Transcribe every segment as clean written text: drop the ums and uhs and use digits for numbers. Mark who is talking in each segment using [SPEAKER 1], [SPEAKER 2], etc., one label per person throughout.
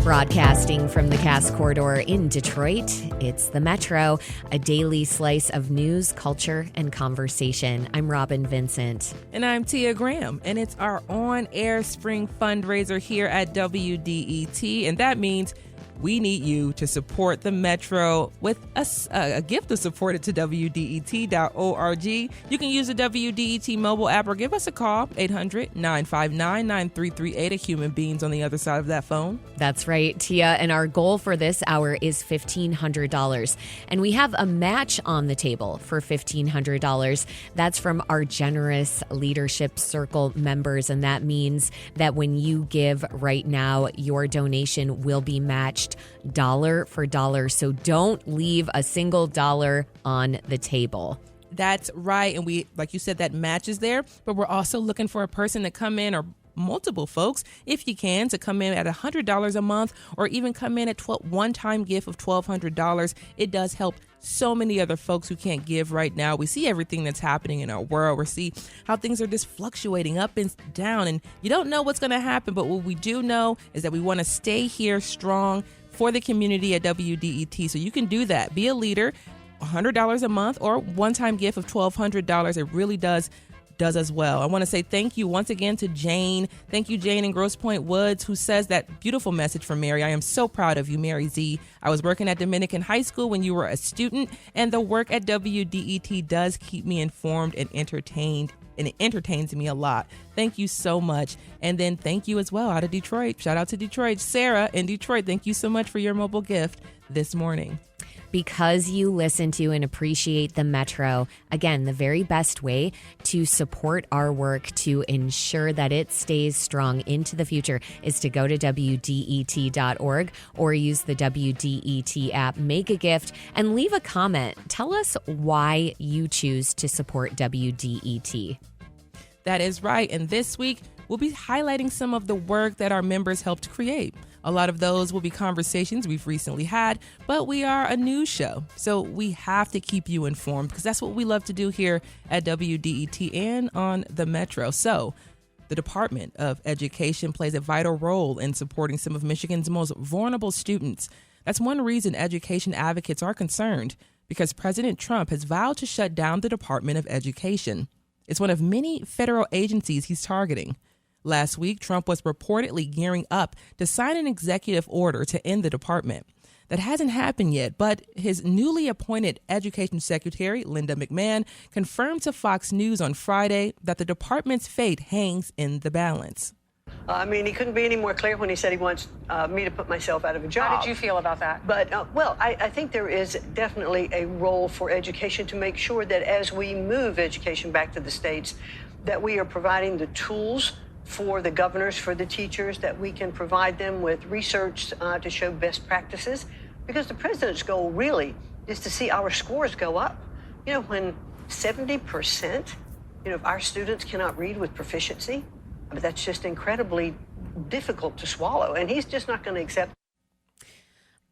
[SPEAKER 1] Broadcasting from the Cass Corridor in Detroit, it's the Metro, a daily slice of news, culture, and conversation. I'm Robin Vincent.
[SPEAKER 2] And I'm Tia Graham, and it's our on-air spring fundraiser here at WDET, and that means we need you to support the Metro with a gift of support it to WDET.org. You can use the WDET mobile app or give us a call, 800-959-9338, a human being's on the other side of that phone.
[SPEAKER 1] That's right, Tia, and our goal for this hour is $1,500. And we have a match on the table for $1,500. That's from our generous Leadership Circle members, and that means that when you give right now, your donation will be matched dollar for dollar. So don't leave a single dollar on the table.
[SPEAKER 2] That's right. And we, like you said, that match is there, but we're also looking for a person to come in, or multiple folks, if you can, to come in at $100 a month, or even come in at one-time gift of $1,200. It does help so many other folks who can't give right now. We see everything that's happening in our world. We see how things are just fluctuating up and down, and you don't know what's going to happen. But what we do know is that we want to stay here strong for the community at WDET. So you can do that. Be a leader, $100 a month, or one-time gift of $1,200. It really does as well. I want to say thank you once again to Jane. Thank you, Jane in Grosse Pointe Woods, who says that beautiful message from Mary. I am so proud of you, Mary Z. I was working at Dominican High School when you were a student, and the work at WDET does keep me informed and entertained, and it entertains me a lot. Thank you so much. And then thank you as well out of Detroit. Shout out to Detroit. Sarah in Detroit, thank you so much for your mobile gift this morning.
[SPEAKER 1] Because you listen to and appreciate the Metro, again, the very best way to support our work to ensure that it stays strong into the future is to go to WDET.org or use the WDET app, make a gift, and leave a comment. Tell us why you choose to support WDET.
[SPEAKER 2] That is right. And this week, we'll be highlighting some of the work that our members helped create. A lot of those will be conversations we've recently had, but we are a news show, so we have to keep you informed because that's what we love to do here at WDET and on the Metro. So the Department of Education plays a vital role in supporting some of Michigan's most vulnerable students. That's one reason education advocates are concerned, because President Trump has vowed to shut down the Department of Education. It's one of many federal agencies he's targeting. Last week, Trump was reportedly gearing up to sign an executive order to end the department. That hasn't happened yet, but his newly appointed Education Secretary, Linda McMahon, confirmed to Fox News on Friday that the department's fate hangs in the balance.
[SPEAKER 3] He couldn't be any more clear when he said he wants me to put myself out of a job.
[SPEAKER 4] How did you feel about that?
[SPEAKER 3] But, I think there is definitely a role for education to make sure that as we move education back to the states, that we are providing the tools for the governors, for the teachers, that we can provide them with research to show best practices. Because the president's goal really is to see our scores go up. You know, when 70%, of our students cannot read with proficiency, that's just incredibly difficult to swallow. And he's just not going to accept.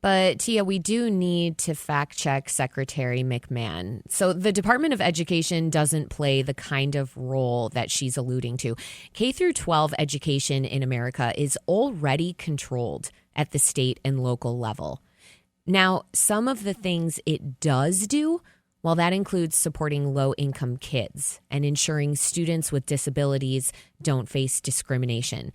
[SPEAKER 1] But, Tia, we do need to fact-check Secretary McMahon. So the Department of Education doesn't play the kind of role that she's alluding to. K through 12 education in America is already controlled at the state and local level. Now, some of the things it does do, well, that includes supporting low-income kids and ensuring students with disabilities don't face discrimination.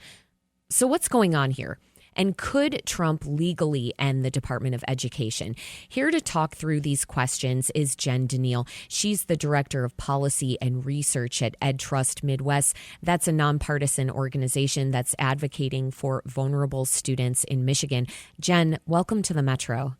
[SPEAKER 1] So what's going on here? And could Trump legally end the Department of Education? Here to talk through these questions is Jen Daniil. She's the Director of Policy and Research at EdTrust Midwest. That's a nonpartisan organization that's advocating for vulnerable students in Michigan. Jen, welcome to the Metro.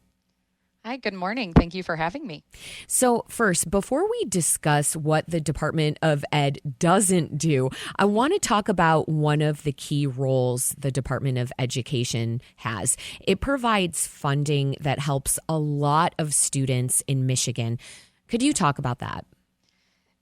[SPEAKER 4] Hi, good morning. Thank you for having me.
[SPEAKER 1] So first, before we discuss what the Department of Ed doesn't do, I want to talk about one of the key roles the Department of Education has. It provides funding that helps a lot of students in Michigan. Could you talk about that?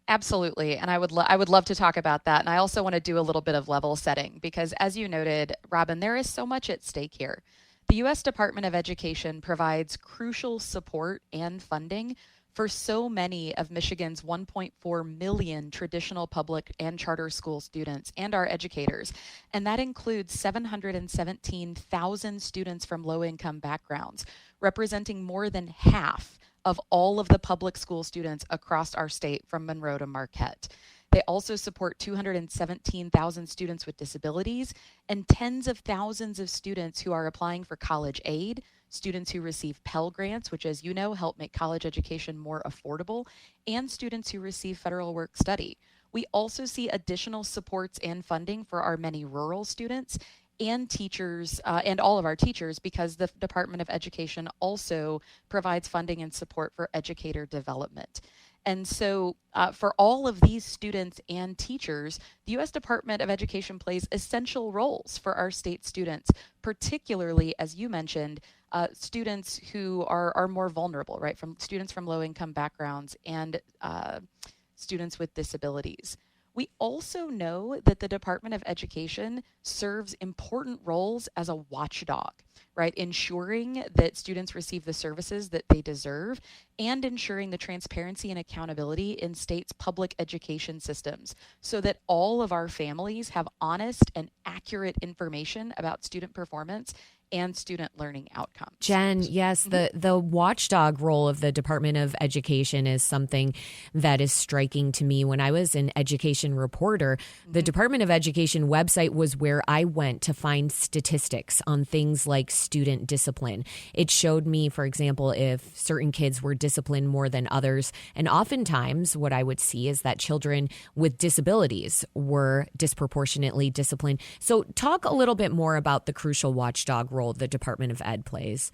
[SPEAKER 4] Absolutely. And I would love to talk about that. And I also want to do a little bit of level setting because, as you noted, Robin, there is so much at stake here. The U.S. Department of Education provides crucial support and funding for so many of Michigan's 1.4 million traditional public and charter school students and our educators. And that includes 717,000 students from low-income backgrounds, representing more than half of all of the public school students across our state from Monroe to Marquette. They also support 217,000 students with disabilities and tens of thousands of students who are applying for college aid, students who receive Pell Grants, which, as you know, help make college education more affordable, and students who receive federal work study. We also see additional supports and funding for our many rural students and teachers and all of our teachers, because the Department of Education also provides funding and support for educator development. And so for all of these students and teachers, the U.S. Department of Education plays essential roles for our state students, particularly, as you mentioned, students who are more vulnerable, right? From students from low-income backgrounds and students with disabilities. We also know that the Department of Education serves important roles as a watchdog, right? Ensuring that students receive the services that they deserve and ensuring the transparency and accountability in states' public education systems so that all of our families have honest and accurate information about student performance and student learning outcomes.
[SPEAKER 1] Jen, yes, the watchdog role of the Department of Education is something that is striking to me. When I was an education reporter, the Department of Education website was where I went to find statistics on things like student discipline. It showed me, for example, if certain kids were disciplined more than others. And oftentimes what I would see is that children with disabilities were disproportionately disciplined. So talk a little bit more about the crucial watchdog role the Department of Ed plays.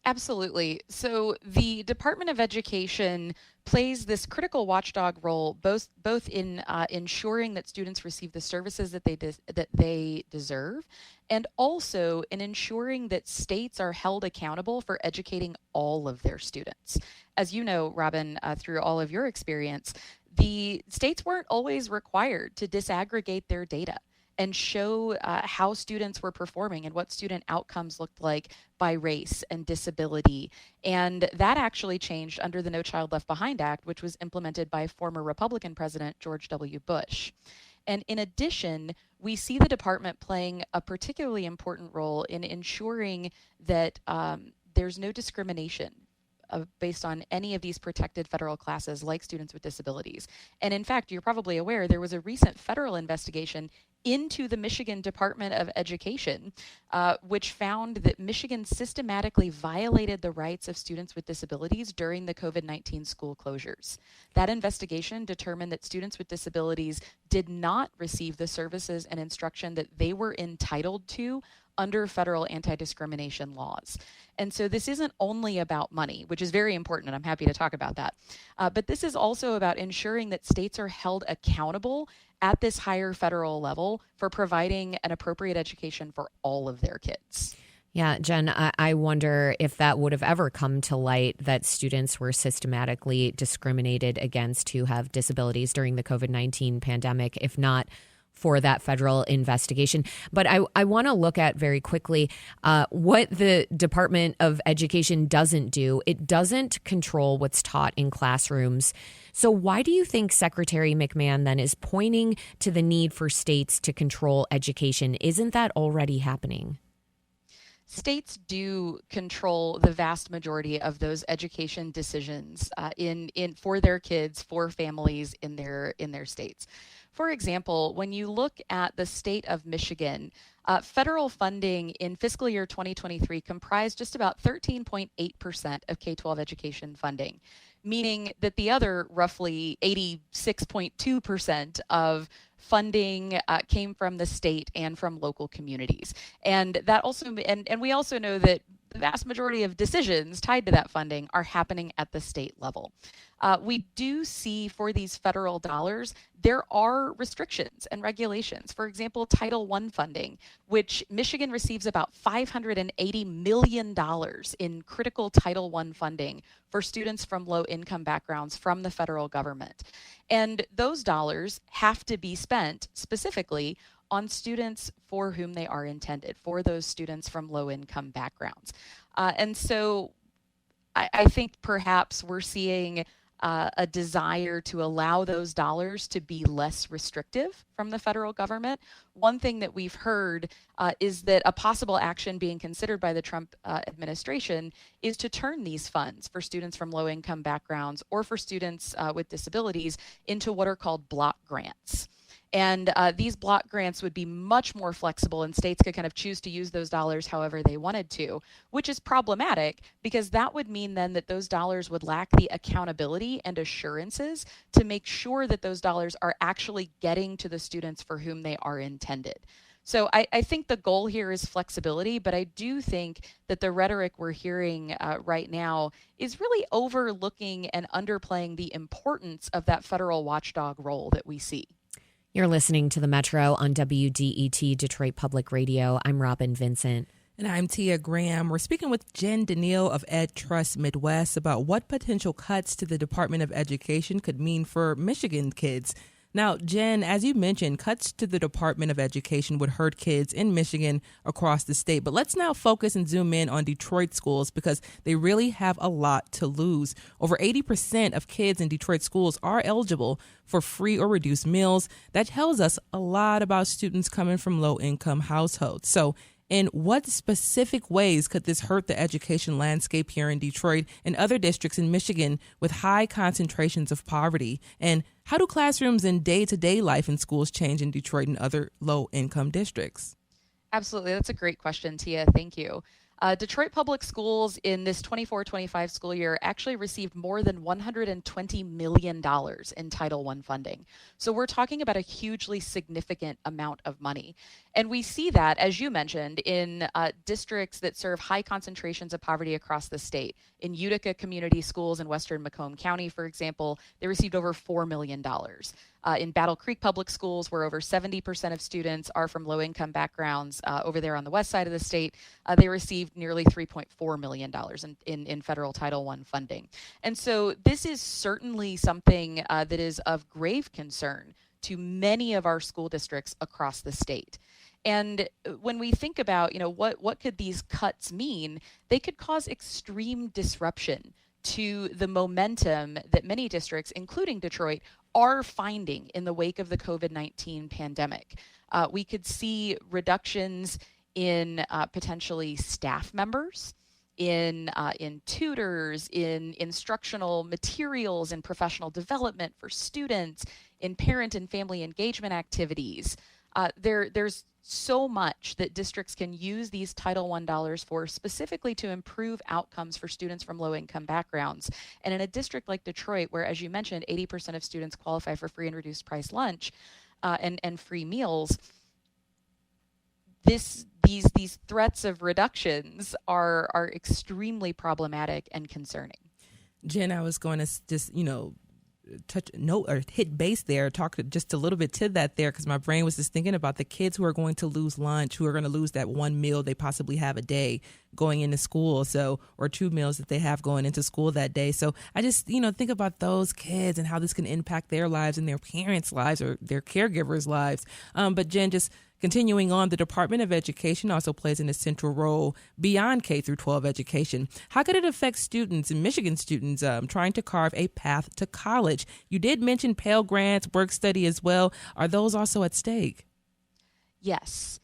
[SPEAKER 4] Absolutely. So the Department of Education plays this critical watchdog role, both in ensuring that students receive the services that they deserve, and also in ensuring that states are held accountable for educating all of their students. As you know, Robin, through all of your experience, the states weren't always required to disaggregate their data and show how students were performing and what student outcomes looked like by race and disability. And that actually changed under the No Child Left Behind Act, which was implemented by former Republican President George W. Bush. And in addition, we see the department playing a particularly important role in ensuring that there's no discrimination based on any of these protected federal classes like students with disabilities. And in fact, you're probably aware there was a recent federal investigation into the Michigan Department of Education, which found that Michigan systematically violated the rights of students with disabilities during the COVID-19 school closures. That investigation determined that students with disabilities did not receive the services and instruction that they were entitled to under federal anti-discrimination laws. And so this isn't only about money, which is very important, and I'm happy to talk about that. But this is also about ensuring that states are held accountable at this higher federal level for providing an appropriate education for all of their kids.
[SPEAKER 1] Yeah, Jen, I wonder if that would have ever come to light that students were systematically discriminated against who have disabilities during the COVID-19 pandemic, if not for that federal investigation. But I want to look at very quickly what the Department of Education doesn't do. It doesn't control what's taught in classrooms. So why do you think Secretary McMahon then is pointing to the need for states to control education? Isn't that already happening?
[SPEAKER 4] States do control the vast majority of those education decisions in for their kids, for families in their states. For example, when you look at the state of Michigan, federal funding in fiscal year 2023 comprised just about 13.8% of K-12 education funding, meaning that the other roughly 86.2% of funding came from the state and from local communities. And that also, and we also know that the vast majority of decisions tied to that funding are happening at the state level. We do see for these federal dollars, there are restrictions and regulations. For example, Title I funding, which Michigan receives about $580 million in critical Title I funding for students from low-income backgrounds from the federal government. And those dollars have to be spent specifically on students for whom they are intended, for those students from low-income backgrounds. And so I think perhaps we're seeing a desire to allow those dollars to be less restrictive from the federal government. One thing that we've heard is that a possible action being considered by the Trump administration is to turn these funds for students from low income backgrounds or for students with disabilities into what are called block grants. And these block grants would be much more flexible, and states could kind of choose to use those dollars however they wanted to, which is problematic because that would mean then that those dollars would lack the accountability and assurances to make sure that those dollars are actually getting to the students for whom they are intended. So I think the goal here is flexibility, but I do think that the rhetoric we're hearing right now is really overlooking and underplaying the importance of that federal watchdog role that we see.
[SPEAKER 1] You're listening to The Metro on WDET Detroit Public Radio. I'm Robin Vincent.
[SPEAKER 2] And I'm Tia Graham. We're speaking with Jen Daniil of Ed Trust Midwest about what potential cuts to the Department of Education could mean for Michigan kids. Now, Jen, as you mentioned, cuts to the Department of Education would hurt kids in Michigan across the state. But let's now focus and zoom in on Detroit schools because they really have a lot to lose. Over 80% of kids in Detroit schools are eligible for free or reduced meals. That tells us a lot about students coming from low-income households. So in what specific ways could this hurt the education landscape here in Detroit and other districts in Michigan with high concentrations of poverty? And how do classrooms and day-to-day life in schools change in Detroit and other low-income districts?
[SPEAKER 4] Absolutely. That's a great question, Tia. Thank you. Detroit Public Schools in this 24-25 school year actually received more than $120 million in Title I funding. So we're talking about a hugely significant amount of money. And we see that, as you mentioned, in districts that serve high concentrations of poverty across the state. In Utica Community Schools in western Macomb County, for example, they received over $4 million. In Battle Creek Public Schools, where over 70% of students are from low-income backgrounds over there on the west side of the state, they received nearly $3.4 million in federal Title I funding. And so this is certainly something that is of grave concern to many of our school districts across the state. And when we think about, what could these cuts mean, they could cause extreme disruption to the momentum that many districts, including Detroit, are finding in the wake of the COVID-19 pandemic. We could see reductions in potentially staff members, in tutors, in instructional materials and professional development for students, in parent and family engagement activities. There's so much that districts can use these Title I dollars for, specifically to improve outcomes for students from low-income backgrounds. And in a district like Detroit, where, as you mentioned, 80% of students qualify for free and reduced price lunch and free meals, these threats of reductions are extremely problematic and concerning.
[SPEAKER 2] Jen, I was going to just, hit base there, talk just a little bit to that there, because my brain was just thinking about the kids who are going to lose lunch, who are going to lose that one meal they possibly have a day going into school, or two meals that they have going into school that day. So I just, think about those kids and how this can impact their lives and their parents' lives or their caregivers' lives. But Jen, just continuing on, the Department of Education also plays an essential role beyond K through 12 education. How could it affect students, and Michigan students, trying to carve a path to college? You did mention Pell Grants, work study as well. Are those also at stake?
[SPEAKER 4] Yes.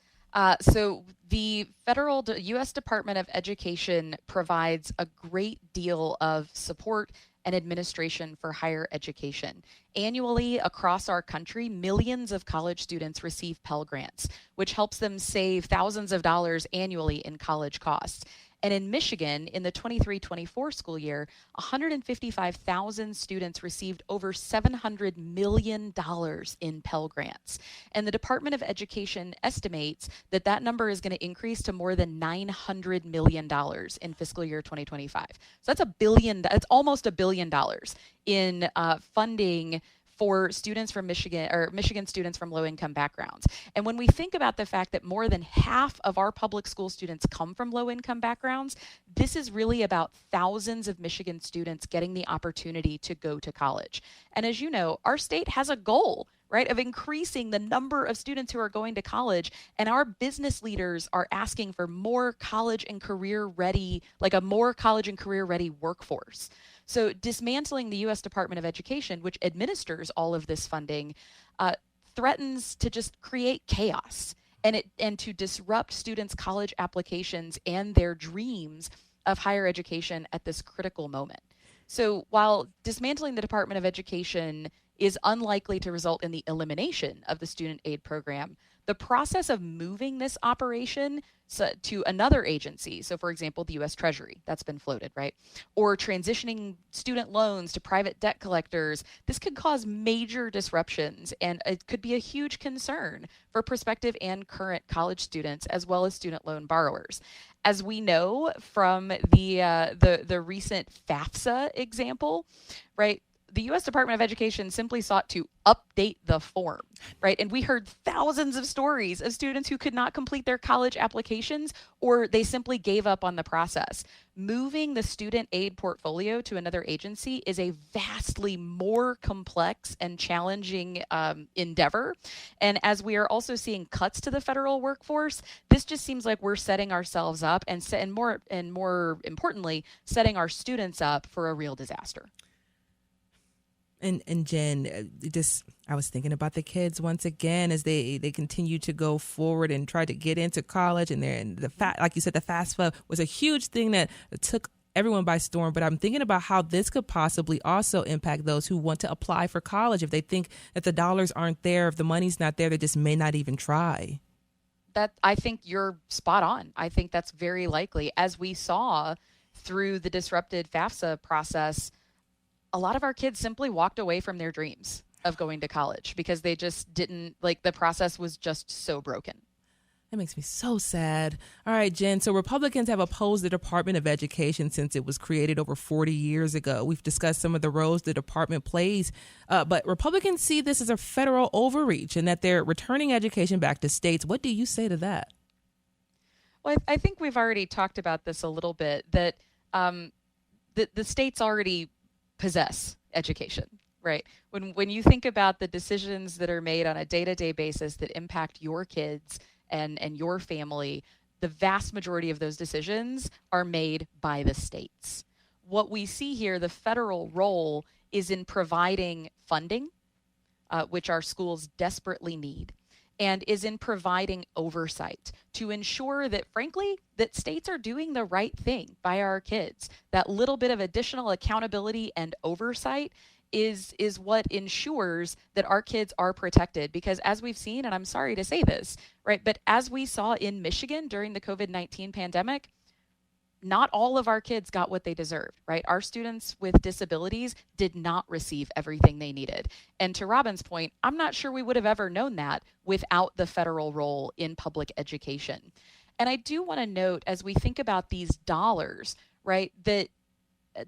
[SPEAKER 4] So the U.S. Department of Education provides a great deal of support and administration for higher education. Annually, across our country, millions of college students receive Pell Grants, which helps them save thousands of dollars annually in college costs. And in Michigan, in the 23-24 school year, 155,000 students received over $700 million in Pell Grants. And the Department of Education estimates that number is going to increase to more than $900 million in fiscal year 2025. So that's almost $1 billion in funding for students from Michigan, or Michigan students from low-income backgrounds. And when we think about the fact that more than half of our public school students come from low-income backgrounds, this is really about thousands of Michigan students getting the opportunity to go to college. And as you know, our state has a goal, right, of increasing the number of students who are going to college. And our business leaders are asking for more college and career ready, like a more college and career ready workforce. So dismantling the U.S. Department of Education, which administers all of this funding, threatens to just create chaos and to disrupt students' college applications and their dreams of higher education at this critical moment. So while dismantling the Department of Education is unlikely to result in the elimination of the student aid program, the process of moving this operation to another agency, so for example, the U.S. Treasury, that's been floated, right? Or transitioning student loans to private debt collectors, this could cause major disruptions, and it could be a huge concern for prospective and current college students, as well as student loan borrowers. As we know from the recent FAFSA example, right? The U.S. Department of Education simply sought to update the form, right? And we heard thousands of stories of students who could not complete their college applications, or they simply gave up on the process. Moving the student aid portfolio to another agency is a vastly more complex and challenging endeavor. And as we are also seeing cuts to the federal workforce, this just seems like we're setting ourselves up and more importantly, setting our students up for a real disaster.
[SPEAKER 2] And Jen, I was thinking about the kids once again as they continue to go forward and try to get into college, and like you said, the FAFSA was a huge thing that took everyone by storm. But I'm thinking about how this could possibly also impact those who want to apply for college. If they think that the dollars aren't there, if the money's not there, they just may not even try.
[SPEAKER 4] I think you're spot on. I think that's very likely. As we saw through the disrupted FAFSA process, a lot of our kids simply walked away from their dreams of going to college because they just didn't, like, the process was just so broken.
[SPEAKER 2] That makes me so sad. All right, Jen, so Republicans have opposed the Department of Education since it was created over 40 years ago. We've discussed some of the roles the department plays, but Republicans see this as a federal overreach and that they're returning education back to states. What do you say to that?
[SPEAKER 4] Well, I think we've already talked about this a little bit, that the states already possess education, right? When you think about the decisions that are made on a day-to-day basis that impact your kids and your family, the vast majority of those decisions are made by the states. What we see here, the federal role is in providing funding, which our schools desperately need, and is in providing oversight to ensure that, frankly, that states are doing the right thing by our kids. That little bit of additional accountability and oversight is what ensures that our kids are protected. Because as we've seen, and I'm sorry to say this, right, but as we saw in Michigan during the COVID-19 pandemic, not all of our kids got what they deserved, right? Our students with disabilities did not receive everything they needed. And to Robin's point, I'm not sure we would have ever known that without the federal role in public education. And I do want to note, as we think about these dollars, right, that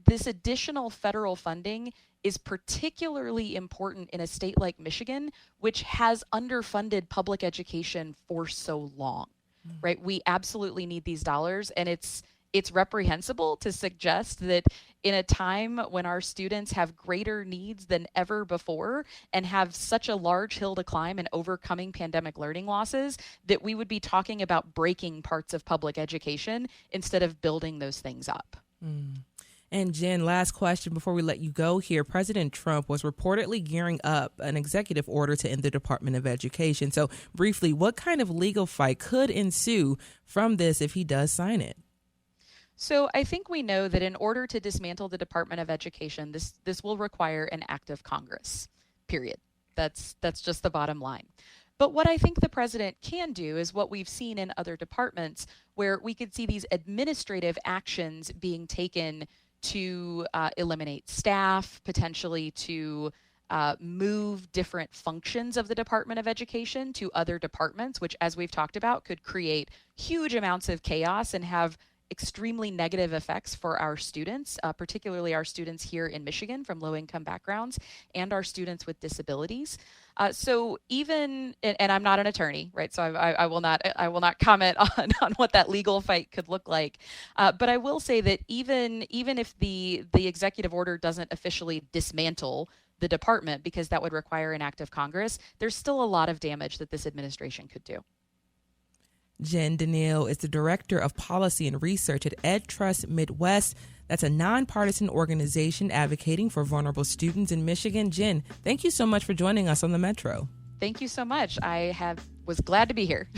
[SPEAKER 4] this additional federal funding is particularly important in a state like Michigan, which has underfunded public education for so long, right? We absolutely need these dollars, and it's reprehensible to suggest that in a time when our students have greater needs than ever before and have such a large hill to climb in overcoming pandemic learning losses, that we would be talking about breaking parts of public education instead of building those things up.
[SPEAKER 2] And Jen, last question before we let you go here. President Trump was reportedly gearing up an executive order to end the Department of Education. So briefly, what kind of legal fight could ensue from this if he does sign it?
[SPEAKER 4] So I think we know that in order to dismantle the Department of Education, this will require an act of Congress, period. That's just the bottom line. But what I think the president can do is what we've seen in other departments, where we could see these administrative actions being taken to eliminate staff, potentially to move different functions of the Department of Education to other departments, which, as we've talked about, could create huge amounts of chaos and have extremely negative effects for our students, particularly our students here in Michigan from low-income backgrounds and our students with disabilities. So even, and I'm not an attorney, right? So I will not comment on what that legal fight could look like. But I will say that even if the executive order doesn't officially dismantle the department, because that would require an act of Congress, there's still a lot of damage that this administration could do.
[SPEAKER 2] Jen Daniil is the Director of Policy and Research at EdTrust Midwest. That's a nonpartisan organization advocating for vulnerable students in Michigan. Jen, thank you so much for joining us on the Metro.
[SPEAKER 4] Thank you so much. I was glad to be here.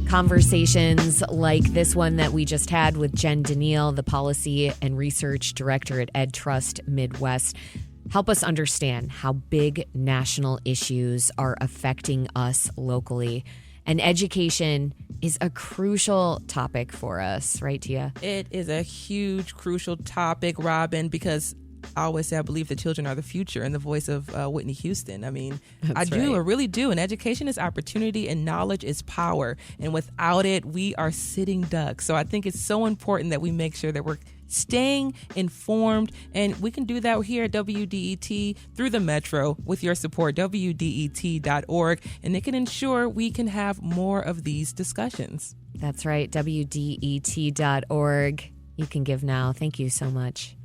[SPEAKER 1] Conversations like this one that we just had with Jen Daniil, the Policy and Research Director at EdTrust Midwest, help us understand how big national issues are affecting us locally. And education is a crucial topic for us, right, Tia?
[SPEAKER 2] It is a huge, crucial topic, Robin, because I always say I believe the children are the future, in the voice of Whitney Houston. I mean,
[SPEAKER 1] That's
[SPEAKER 2] I
[SPEAKER 1] right.
[SPEAKER 2] really do. And education is opportunity and knowledge is power. And without it, we are sitting ducks. So I think it's so important that we make sure that we're staying informed. And we can do that here at WDET through the Metro with your support, WDET.org. And it can ensure we can have more of these discussions.
[SPEAKER 1] That's right, WDET.org. You can give now. Thank you so much.